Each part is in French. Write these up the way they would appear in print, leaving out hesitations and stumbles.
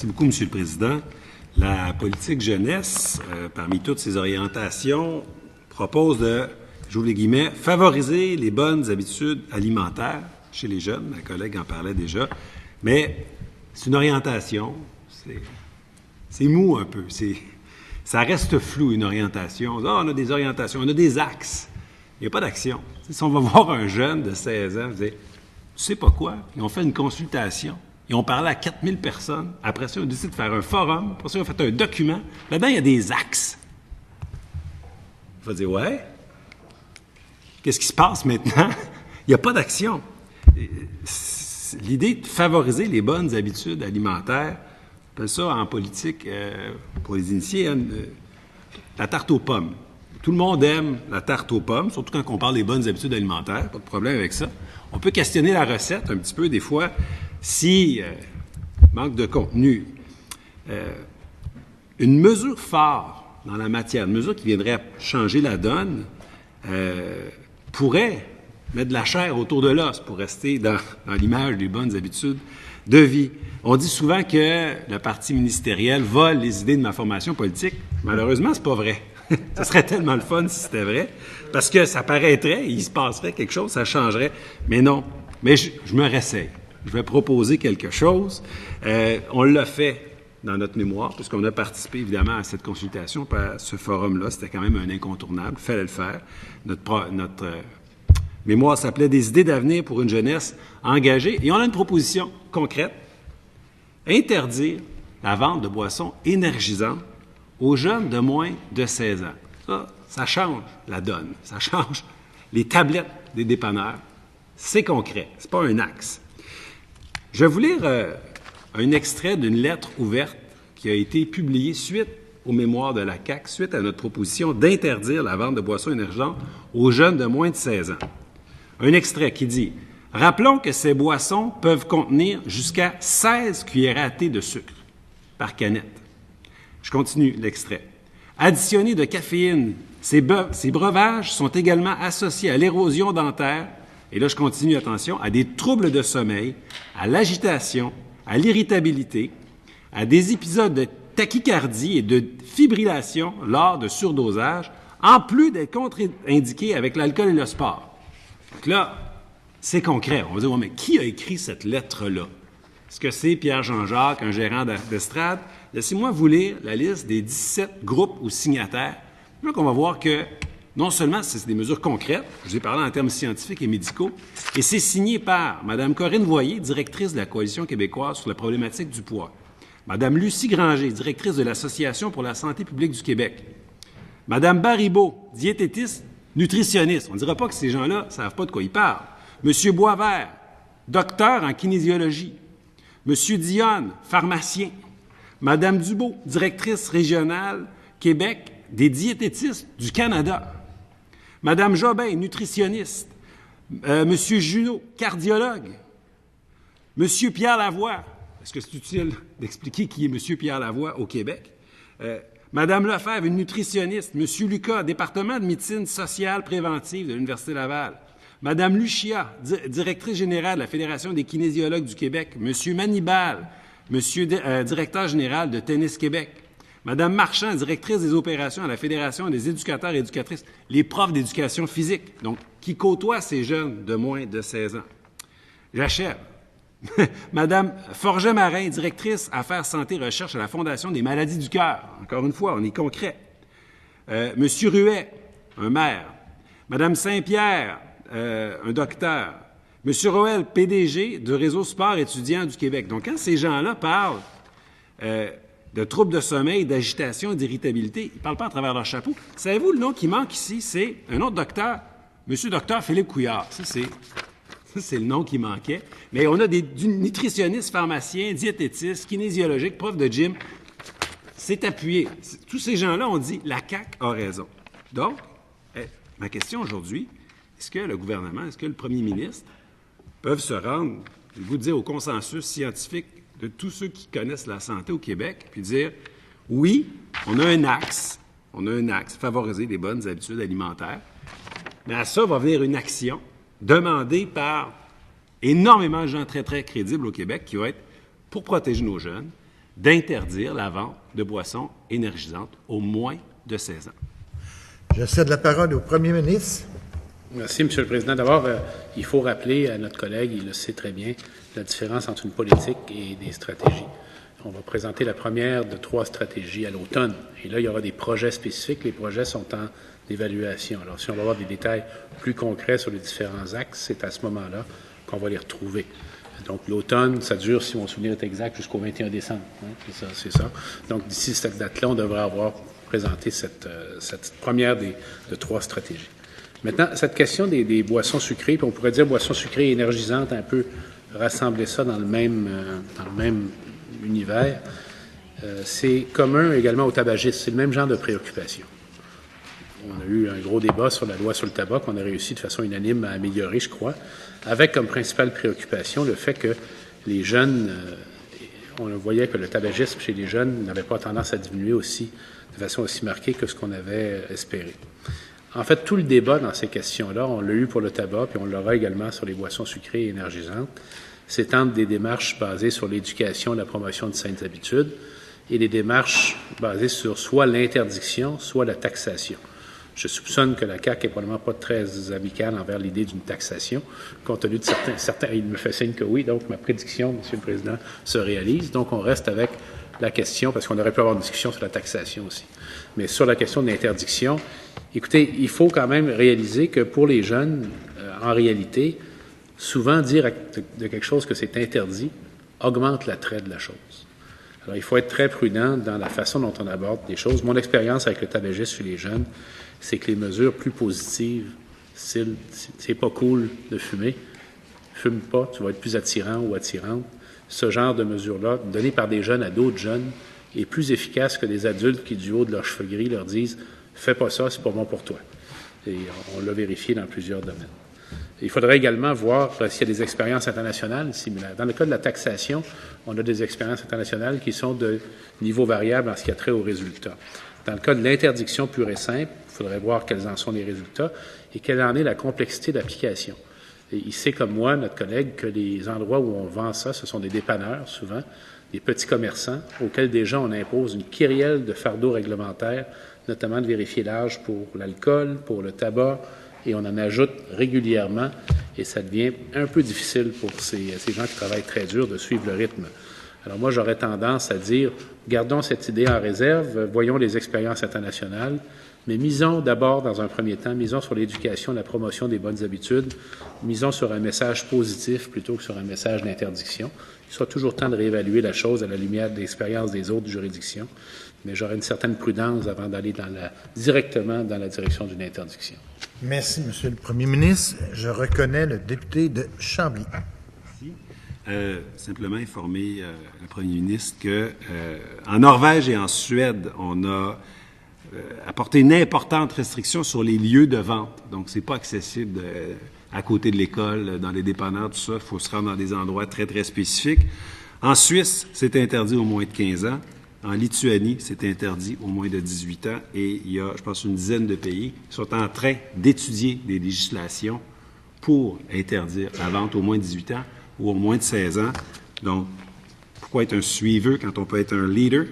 Merci beaucoup, M. le Président. La politique jeunesse, parmi toutes ses orientations, propose de, j'ouvre les guillemets, favoriser les bonnes habitudes alimentaires chez les jeunes. Ma collègue en parlait déjà. Mais c'est une orientation. C'est mou un peu. Ça reste flou, une orientation. On a des orientations, on a des axes. Il n'y a pas d'action. Si on va voir un jeune de 16 ans, tu sais pas quoi, ils ont fait une consultation, ils ont parlé à 4000 personnes, après ça, ils ont décidé de faire un forum, après ça, ils ont fait un document. Là-dedans, il y a des axes. Il faut dire, ouais, qu'est-ce qui se passe maintenant? Il n'y a pas d'action. L'idée de favoriser les bonnes habitudes alimentaires, on appelle ça en politique, pour les initiés, la tarte aux pommes. Tout le monde aime la tarte aux pommes, surtout quand on parle des bonnes habitudes alimentaires, pas de problème avec ça. On peut questionner la recette un petit peu des fois si manque de contenu. Une mesure phare dans la matière, une mesure qui viendrait changer la donne, pourrait mettre de la chair autour de l'os pour rester dans l'image des bonnes habitudes de vie. On dit souvent que le parti ministériel vole les idées de ma formation politique. Malheureusement, c'est pas vrai. Ce serait tellement le fun si c'était vrai, parce que ça paraîtrait, il se passerait quelque chose, ça changerait. Mais non. Mais je me réessaye. Je vais proposer quelque chose. On l'a fait dans notre mémoire, puisqu'on a participé évidemment à cette consultation, à ce forum-là. C'était quand même un incontournable. Il fallait le faire. Notre mémoire s'appelait « Des idées d'avenir pour une jeunesse engagée ». Et on a une proposition concrète. Interdire la vente de boissons énergisantes aux jeunes de moins de 16 ans. Ça change la donne. Ça change les tablettes des dépanneurs. C'est concret. C'est pas un axe. Je vais vous lire un extrait d'une lettre ouverte qui a été publiée suite aux mémoires de la CAQ, suite à notre proposition d'interdire la vente de boissons énergisantes aux jeunes de moins de 16 ans. Un extrait qui dit « Rappelons que ces boissons peuvent contenir jusqu'à 16 cuillerées à thé de sucre par canette. » Je continue l'extrait. Additionnés de caféine, ces breuvages sont également associés à l'érosion dentaire, et là je continue, attention, à des troubles de sommeil, à l'agitation, à l'irritabilité, à des épisodes de tachycardie et de fibrillation lors de surdosage, en plus d'être contre-indiqués avec l'alcool et le sport. Donc là, c'est concret. On va dire, ouais, mais qui a écrit cette lettre-là? Est-ce que c'est Pierre Jean-Jacques, un gérant d'estrade? Laissez-moi vous lire la liste des 17 groupes ou signataires. Là qu'on va voir que non seulement c'est des mesures concrètes, je vous ai parlé en termes scientifiques et médicaux, et c'est signé par Mme Corinne Voyer, directrice de la Coalition québécoise sur la problématique du poids, Mme Lucie Granger, directrice de l'Association pour la santé publique du Québec, Mme Baribeau, diététiste, nutritionniste. On ne dira pas que ces gens-là ne savent pas de quoi ils parlent. M. Boisvert, docteur en kinésiologie, M. Dionne, pharmacien, Mme Dubo, directrice régionale Québec des diététistes du Canada, Mme Jobin, nutritionniste, M. Junot, cardiologue, M. Pierre Lavoie, est-ce que c'est utile d'expliquer qui est M. Pierre Lavoie au Québec? Mme Lefebvre, une nutritionniste, M. Lucas, département de médecine sociale préventive de l'Université Laval, Mme Lucia, directrice générale de la Fédération des kinésiologues du Québec, M. Manibal, Monsieur directeur général de Tennis Québec, Mme Marchand, directrice des opérations à la Fédération des éducateurs et éducatrices, les profs d'éducation physique, donc qui côtoient ces jeunes de moins de 16 ans. J'achève. Mme Forget-Marin, directrice Affaires santé recherche à la Fondation des maladies du cœur. Encore une fois, on est concret. Monsieur Ruet, un maire. Mme Saint-Pierre, un docteur. M. Roel, PDG du Réseau Sport étudiant du Québec. Donc, quand ces gens-là parlent de troubles de sommeil, d'agitation, d'irritabilité, ils ne parlent pas à travers leur chapeau. Savez-vous, le nom qui manque ici, c'est un autre docteur, M. Dr Philippe Couillard. Ça, c'est le nom qui manquait. Mais on a des nutritionnistes, pharmaciens, diététistes, kinésiologiques, profs de gym. C'est appuyé. Tous ces gens-là ont dit « la CAQ a raison ». Donc, ma question aujourd'hui, est-ce que le gouvernement, est-ce que le premier ministre peuvent se rendre, je vais vous dire, au consensus scientifique de tous ceux qui connaissent la santé au Québec, puis dire, oui, on a un axe, favoriser les bonnes habitudes alimentaires, mais à ça va venir une action demandée par énormément de gens très, très crédibles au Québec qui va être, pour protéger nos jeunes, d'interdire la vente de boissons énergisantes aux moins de 16 ans. Je cède la parole au premier ministre. Merci, M. le Président. D'abord, il faut rappeler à notre collègue, il le sait très bien, la différence entre une politique et des stratégies. On va présenter la première de 3 stratégies à l'automne. Et là, il y aura des projets spécifiques. Les projets sont en évaluation. Alors, si on va avoir des détails plus concrets sur les différents axes, c'est à ce moment-là qu'on va les retrouver. Donc, l'automne, ça dure, si mon souvenir est exact, jusqu'au 21 décembre. Hein, c'est ça. Donc, d'ici cette date-là, on devrait avoir présenté cette première de 3 stratégies. Maintenant, cette question des boissons sucrées, puis on pourrait dire boissons sucrées énergisantes, un peu rassembler ça dans le même univers, c'est commun également au tabagisme. C'est le même genre de préoccupation. On a eu un gros débat sur la loi sur le tabac qu'on a réussi de façon unanime à améliorer, je crois, avec comme principale préoccupation le fait que les jeunes, on voyait que le tabagisme chez les jeunes n'avait pas tendance à diminuer aussi, de façon aussi marquée que ce qu'on avait espéré. En fait, tout le débat dans ces questions-là, on l'a eu pour le tabac, puis on l'aura également sur les boissons sucrées et énergisantes, c'est entre des démarches basées sur l'éducation et la promotion de saines habitudes et des démarches basées sur soit l'interdiction, soit la taxation. Je soupçonne que la CAQ n'est probablement pas très amicale envers l'idée d'une taxation, compte tenu de certains, il me fait signe que oui, donc ma prédiction, M. le Président, se réalise. Donc, on reste avec la question, parce qu'on aurait pu avoir une discussion sur la taxation aussi. Mais sur la question de l'interdiction, écoutez, il faut quand même réaliser que pour les jeunes, en réalité, souvent dire de quelque chose que c'est interdit augmente l'attrait de la chose. Alors, il faut être très prudent dans la façon dont on aborde les choses. Mon expérience avec le tabagisme chez les jeunes, c'est que les mesures plus positives, c'est pas cool de fumer, fume pas, tu vas être plus attirant ou attirante. Ce genre de mesures-là, données par des jeunes à d'autres jeunes, est plus efficace que des adultes qui, du haut de leurs cheveux gris, leur disent « Fais pas ça, c'est pas bon pour toi ». Et on l'a vérifié dans plusieurs domaines. Il faudrait également voir s'il y a des expériences internationales similaires. Dans le cas de la taxation, on a des expériences internationales qui sont de niveau variable en ce qui a trait aux résultats. Dans le cas de l'interdiction pure et simple, il faudrait voir quels en sont les résultats et quelle en est la complexité d'application. Et il sait comme moi, notre collègue, que les endroits où on vend ça, ce sont des dépanneurs, souvent, des petits commerçants, auxquels déjà on impose une kyrielle de fardeaux réglementaires, notamment de vérifier l'âge pour l'alcool, pour le tabac, et on en ajoute régulièrement, et ça devient un peu difficile pour ces gens qui travaillent très dur de suivre le rythme. Alors moi, j'aurais tendance à dire, gardons cette idée en réserve, voyons les expériences internationales, mais misons d'abord, dans un premier temps, misons sur l'éducation, la promotion des bonnes habitudes, misons sur un message positif plutôt que sur un message d'interdiction. Il sera toujours temps de réévaluer la chose à la lumière de l'expérience des autres juridictions, mais j'aurais une certaine prudence avant d'aller directement dans la direction d'une interdiction. Merci, Monsieur le Premier ministre. Je reconnais le député de Chambly. Merci. Simplement informer le Premier ministre que en Norvège et en Suède, on a apporté une importante restriction sur les lieux de vente. Donc, c'est pas accessible à côté de l'école, dans les dépanneurs, tout ça. Il faut se rendre dans des endroits très, très spécifiques. En Suisse, c'est interdit au moins de 15 ans. En Lituanie, c'est interdit au moins de 18 ans. Et il y a, je pense, une dizaine de pays qui sont en train d'étudier des législations pour interdire la vente au moins de 18 ans ou au moins de 16 ans. Donc, pourquoi être un suiveux quand on peut être un leader?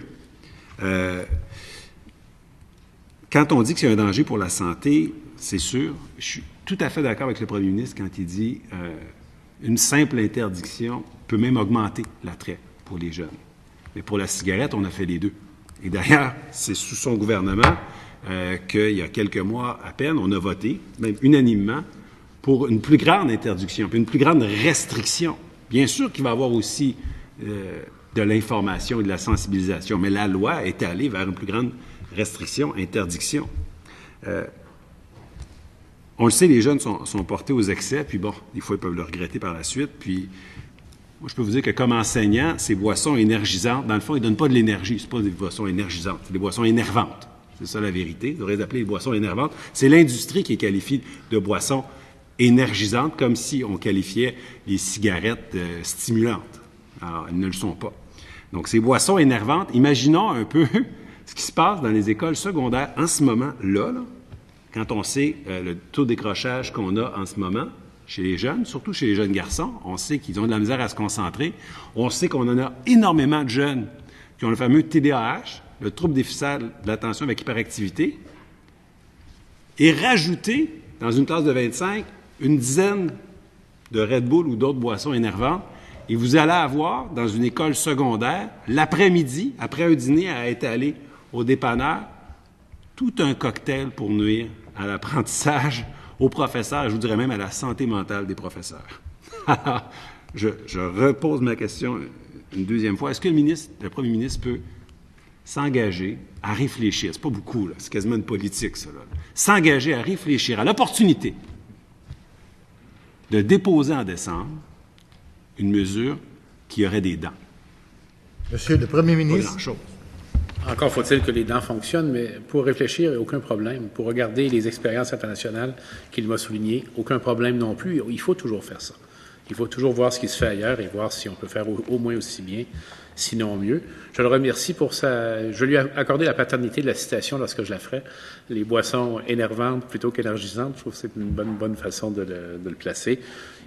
Quand on dit qu'il y a un danger pour la santé, c'est sûr. Je suis tout à fait d'accord avec le premier ministre quand il dit une simple interdiction peut même augmenter l'attrait pour les jeunes. Mais pour la cigarette, on a fait les deux. Et d'ailleurs, c'est sous son gouvernement qu'il y a quelques mois à peine, on a voté, même unanimement, pour une plus grande interdiction, puis une plus grande restriction. Bien sûr qu'il va y avoir aussi de l'information et de la sensibilisation, mais la loi est allée vers une plus grande restriction, interdiction. On le sait, les jeunes sont portés aux excès, puis bon, des fois, ils peuvent le regretter par la suite. Puis, moi, je peux vous dire que comme enseignant, ces boissons énergisantes, dans le fond, ils ne donnent pas de l'énergie. Ce pas des boissons énergisantes, c'est des boissons énervantes. C'est ça la vérité. Ils devraient les appeler les boissons énervantes. C'est l'industrie qui est qualifiée de boissons énergisantes, comme si on qualifiait les cigarettes stimulantes. Alors, elles ne le sont pas. Donc, ces boissons énervantes, imaginons un peu ce qui se passe dans les écoles secondaires en ce moment-là, quand on sait le taux de décrochage qu'on a en ce moment chez les jeunes, surtout chez les jeunes garçons. On sait qu'ils ont de la misère à se concentrer. On sait qu'on en a énormément de jeunes qui ont le fameux TDAH, le trouble déficitaire de l'attention avec hyperactivité, et rajouter, dans une classe de 25, une dizaine de Red Bull ou d'autres boissons énervantes, et vous allez avoir, dans une école secondaire, l'après-midi, après un dîner à étaler au dépanneur, tout un cocktail pour nuire à l'apprentissage, aux professeurs, et je vous dirais même à la santé mentale des professeurs. je repose ma question une deuxième fois. Est-ce que le premier ministre peut s'engager à réfléchir, c'est pas beaucoup, là, c'est quasiment une politique, ça, là, s'engager à réfléchir à l'opportunité de déposer en décembre une mesure qui aurait des dents? Monsieur le Premier Pas ministre. grand-chose. Encore faut-il que les dents fonctionnent, mais pour réfléchir, il n'y a aucun problème. Pour regarder les expériences internationales qu'il m'a soulignées, aucun problème non plus. Il faut toujours faire ça. Il faut toujours voir ce qui se fait ailleurs et voir si on peut faire au moins aussi bien, sinon mieux. Je le remercie pour ça. Je lui ai accordé la paternité de la citation lorsque je la ferai. Les boissons énervantes plutôt qu'énergisantes, je trouve que c'est une bonne façon de le placer.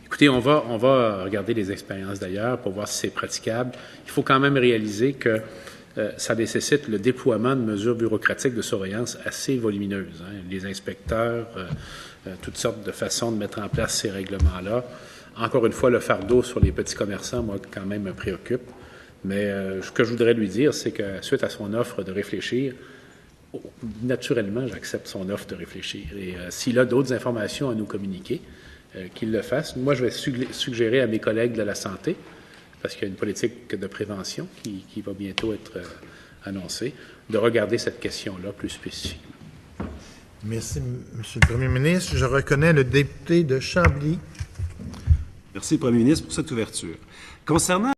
Écoutez, on va regarder les expériences d'ailleurs pour voir si c'est praticable. Il faut quand même réaliser que ça nécessite le déploiement de mesures bureaucratiques de surveillance assez volumineuses. Hein. Les inspecteurs, toutes sortes de façons de mettre en place ces règlements-là. Encore une fois, le fardeau sur les petits commerçants, moi, quand même, me préoccupe. Mais ce que je voudrais lui dire, c'est que suite à son offre de réfléchir, naturellement, j'accepte son offre de réfléchir. Et s'il a d'autres informations à nous communiquer, qu'il le fasse. Moi, je vais suggérer à mes collègues de la santé, parce qu'il y a une politique de prévention qui va bientôt être annoncée, de regarder cette question-là plus spécifiquement. Merci, Monsieur le Premier ministre. Je reconnais le député de Chambly. Merci, le Premier ministre, pour cette ouverture. Concernant